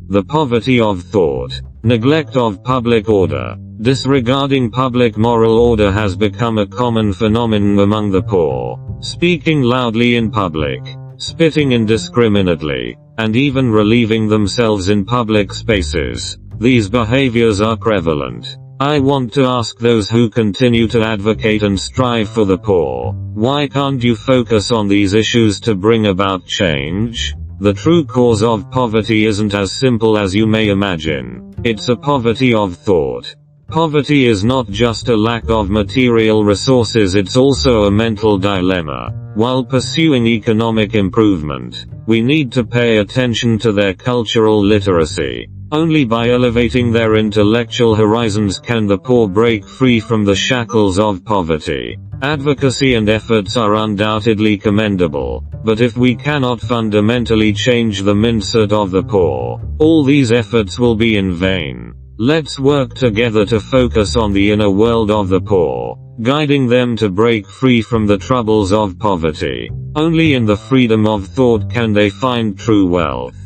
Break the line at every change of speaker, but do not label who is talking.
the poverty of thought, neglect of public order. Disregarding public moral order has become a common phenomenon among the poor. Speaking loudly in public, spitting indiscriminately, and even relieving themselves in public spaces. These behaviors are prevalent. I want to ask those who continue to advocate and strive for the poor, why can't you focus on these issues to bring about change? The true cause of poverty isn't as simple as you may imagine. It's a poverty of thought. Poverty is not just a lack of material resources, it's also a mental dilemma. While pursuing economic improvement, we need to pay attention to their cultural literacy. Only by elevating their intellectual horizons can the poor break free from the shackles of poverty. Advocacy and efforts are undoubtedly commendable, but if we cannot fundamentally change the mindset of the poor, all these efforts will be in vain. Let's work together to focus on the inner world of the poor, guiding them to break free from the troubles of poverty. Only in the freedom of thought can they find true wealth.